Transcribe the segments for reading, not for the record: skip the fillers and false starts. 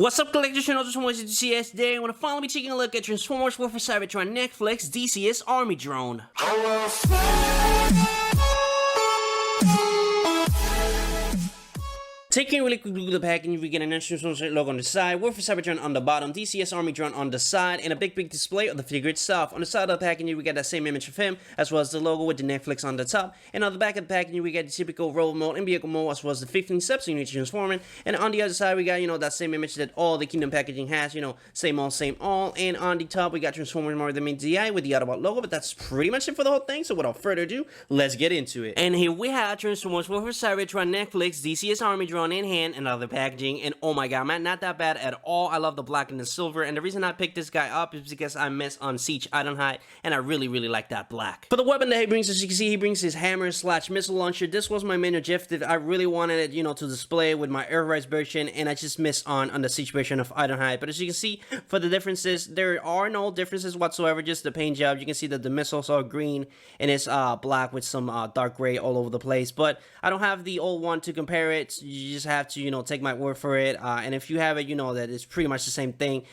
What's up, collectors? Transformers WFC Today. I want to finally be taking a look at Transformers WFC Cybertron Natflix Deseeus Army Drone. Taking a really quick look at the package, we get an Transformers logo on the side, WFC Cybertron on the bottom, Deseeus Army Drone on the side, and a big display of the figure itself. On the side of the package, we get that same image of him, as well as the logo with the Netflix on the top. And on the back of the package, we get the typical robot mode and vehicle mode, as well as the 15 steps you need to transform. And on the other side, we got, that same image that all the Kingdom packaging has, same all. And on the top, we got Transformers more than DI with the Autobot logo, but that's pretty much it for the whole thing. So without further ado, let's get into it. And here we have Transformers WFC Cybertron Netflix Deseeus Army Drone in hand and other packaging, and oh my god, man, not that bad at all. I love the black and the silver, and the reason I picked this guy up is because I miss on Siege Ironhide, and I really like that black. For the weapon that he brings, as you can see, he brings his hammer / missile launcher. This was my main objective. I really wanted it, to display with my Air Rise version, and I just missed on the Siege version of Ironhide. But as you can see, for the differences, there are no differences whatsoever, just the paint job. You can see that the missiles are green, and it's black with some dark gray all over the place. But I don't have the old one to compare it. You just have to, take my word for it, and if you have it, that it's pretty much the same thing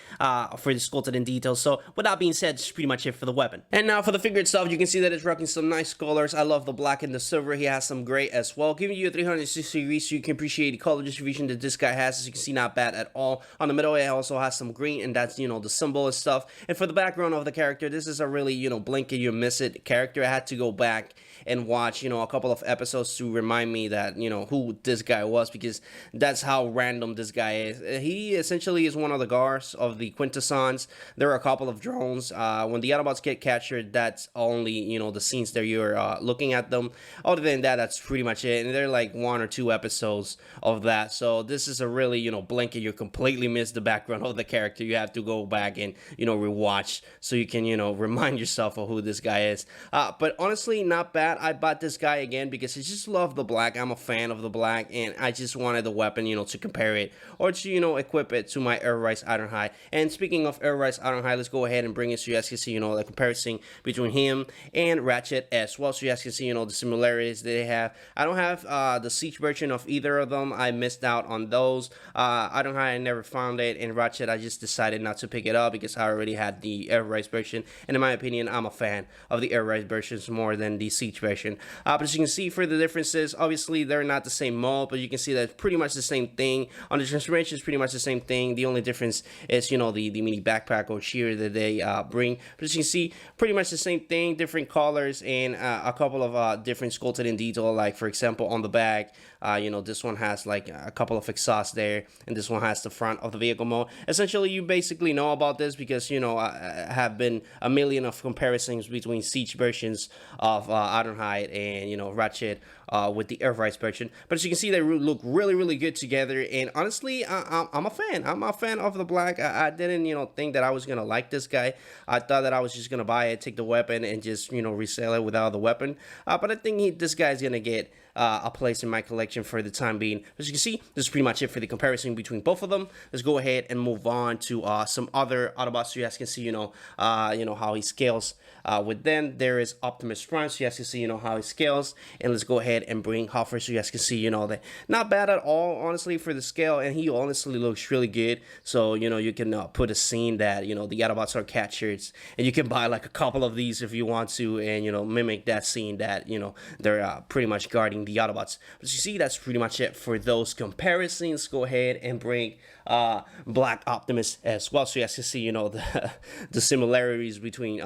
for the sculpted in detail. So with that being said, it's pretty much it for the weapon. And now for the figure itself, you can see that it's rocking some nice colors. I love the black and the silver. He has some gray as well, giving you a 360 degrees so you can appreciate the color distribution that this guy has. As you can see, not bad at all. On the middle, it also has some green, and that's the symbol and stuff. And for the background of the character, this is a really blink and you miss it character. I had to go back and watch a couple of episodes to remind me that who this guy was, because that's how random this guy is. He essentially is one of the guards of the Quintessons. There are a couple of drones. When the Autobots get captured, that's only the scenes that you're looking at them. Other than that, that's pretty much it. And they're like 1 or 2 episodes of that. So this is a really blink and you completely miss the background of the character. You have to go back and rewatch so you can remind yourself of who this guy is. But honestly, not bad. I bought this guy again because I just love the black. I'm a fan of the black, and I just wanted the weapon to compare it or to equip it to my Air Rise Ironhide. And speaking of Air Rise Ironhide, let's go ahead and bring it so you guys can see the comparison between him and Ratchet as well, so you guys can see the similarities they have. I don't have the Siege version of either of them. I missed out on those. Ironhide, I never found it, and Ratchet, I just decided not to pick it up because I already had the Air Rise version, and in my opinion, I'm a fan of the Air Rise versions more than the Siege version. But as you can see, for the differences, obviously they're not the same mold, but you can see that it's pretty much the same thing. On the transformation, it's pretty much the same thing. The only difference is the mini backpack or shear that they bring. But as you can see, pretty much the same thing, different colors, and a couple of different sculpted in detail. Like for example, on the back, this one has like a couple of exhausts there, and this one has the front of the vehicle mode. Essentially, you basically know about this because I have been a million of comparisons between Siege versions of Ironhide and Ratchet with the Air Rise version. But as you can see, they look really good together, and honestly, I'm a fan. I'm a fan of the black. I didn't think that I was gonna like this guy. I thought that I was just gonna buy it, take the weapon, and just resell it without the weapon. But I think this guy's gonna get a place in my collection for the time being. As you can see, this is pretty much it for the comparison between both of them. Let's go ahead and move on to some other Autobots so you guys can see how he scales with them. There is Optimus Prime, so you guys can see how he scales. And let's go ahead and bring Hoffer so you guys can see that not bad at all, honestly, for the scale, and he honestly looks really good. So you can put a scene that the Autobots are captured, and you can buy like a couple of these if you want to, and mimic that scene that they're pretty much guarding the Autobots. But you see, that's pretty much it for those comparisons. Go ahead and bring Black Optimus as well, so you guys can see the similarities between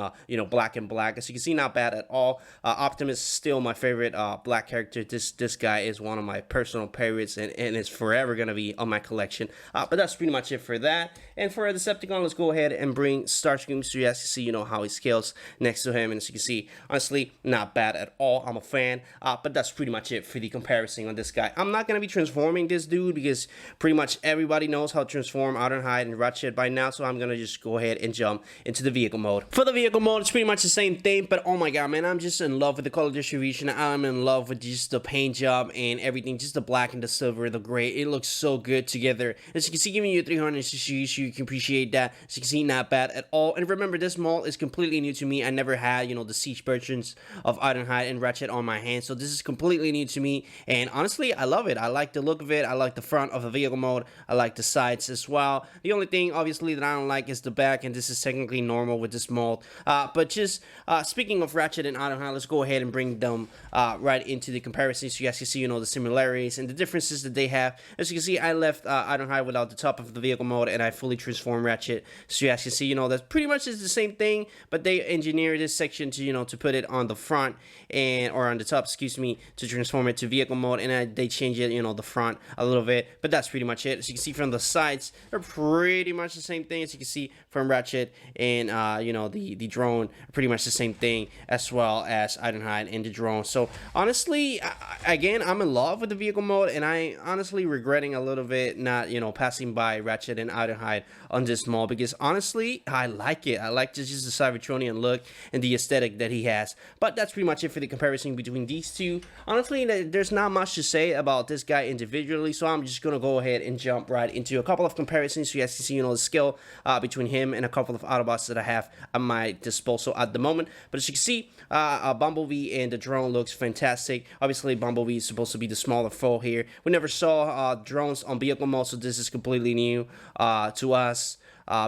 black and black. As you can see, not bad at all. Optimus is still my favorite black character. This guy is one of my personal favorites, and it's forever gonna be on my collection. But that's pretty much it for that. And for Decepticon, let's go ahead and bring Starscream so you guys can see how he scales next to him. And as you can see, honestly, not bad at all. I'm a fan. But that's pretty much it for the comparison on this guy. I'm not gonna be transforming this dude because pretty much everybody knows how to transform Ironhide and Ratchet by now, so I'm gonna just go ahead and jump into the vehicle mode. For the vehicle mode, it's pretty much the same thing, but oh my god, man, I'm just in love with the color distribution. I'm in love with just the paint job and everything, just the black and the silver, the gray. It looks so good together. As you can see, giving you 360, so you can appreciate that. As you can see, not bad at all. And remember, this mold is completely new to me. I never had the Siege versions of Ironhide and Ratchet on my hand, so this is completely new new to me, and honestly, I love it. I like the look of it. I like the front of the vehicle mode. I like the sides as well. The only thing, obviously, that I don't like is the back, and this is technically normal with this mold. But just speaking of Ratchet and Ironhide, let's go ahead and bring them right into the comparison so you guys can see, the similarities and the differences that they have. As you can see, I left Ironhide without the top of the vehicle mode, and I fully transformed Ratchet. So you guys can see, that's pretty much is the same thing, but they engineered this section to, to put it on the front or on the top, excuse me, to transform it to vehicle mode, and they change it, the front a little bit, but that's pretty much it. As you can see from the sides, they're pretty much the same thing. As you can see from Ratchet and the drone, pretty much the same thing, as well as Ironhide and the drone. So honestly, again, I'm in love with the vehicle mode, and I honestly regretting a little bit not passing by Ratchet and Ironhide on this mod, because honestly, I like it. I like just the Cybertronian look and the aesthetic that he has. But that's pretty much it for the comparison between these two. Honestly, there's not much to say about this guy individually, so I'm just gonna go ahead and jump right into a couple of comparisons so you guys can see the skill between him and a couple of Autobots that I have at my disposal at the moment. But as you can see, Bumblebee and the drone looks fantastic. Obviously, Bumblebee is supposed to be the smaller foe here. We never saw drones on vehicle mode, so this is completely new to us.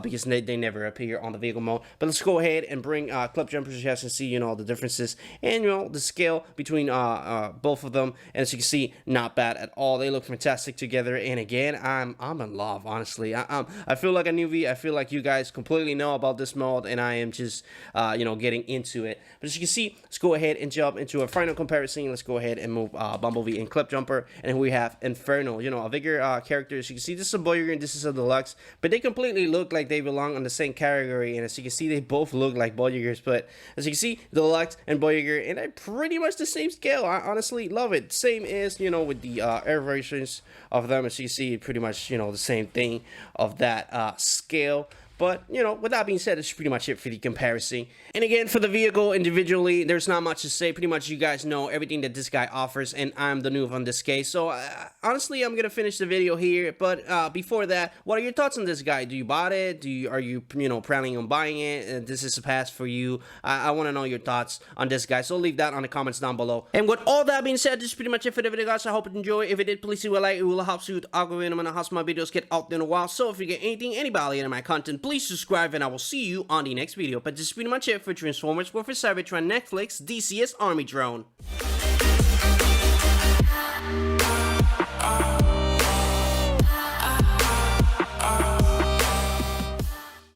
Because they never appear on the vehicle mode. But let's go ahead and bring Clip Jumpers so you guys can see, the differences and, the scale between both of them. And as you can see, not bad at all. They look fantastic together. And again, I'm in love, honestly. I feel like a newbie. I feel like you guys completely know about this mode, and I am just, getting into it. But as you can see, let's go ahead and jump into a final comparison. Let's go ahead and move Bumblebee and Clip Jumper. And we have Inferno, a bigger character. As you can see, this is a Boyer and this is a Deluxe. But they completely look like they belong on the same category, and as you can see, they both look like Boyegers. But as you can see, Deluxe and Boyeger, and they're pretty much the same scale. I honestly love it. Same as with the air versions of them. As you can see, pretty much the same thing of that scale. But, with that being said, it's pretty much it for the comparison. And again, for the vehicle individually, there's not much to say. Pretty much you guys know everything that this guy offers, and I'm the noob on this case. So, honestly, I'm going to finish the video here. But before that, what are your thoughts on this guy? Do you buy it? Are you planning on buying it? This is a pass for you. I want to know your thoughts on this guy. So, leave that on the comments down below. And with all that being said, this is pretty much it for the video, guys. I hope you enjoy. If it did, please leave a like. It will help you with the algorithm and help my videos get out there in a while. So, if you get any value in my content, please subscribe, and I will see you on the next video. But this is pretty much it for Transformers WFC Cybertron Natflix Deseeus Army Drone.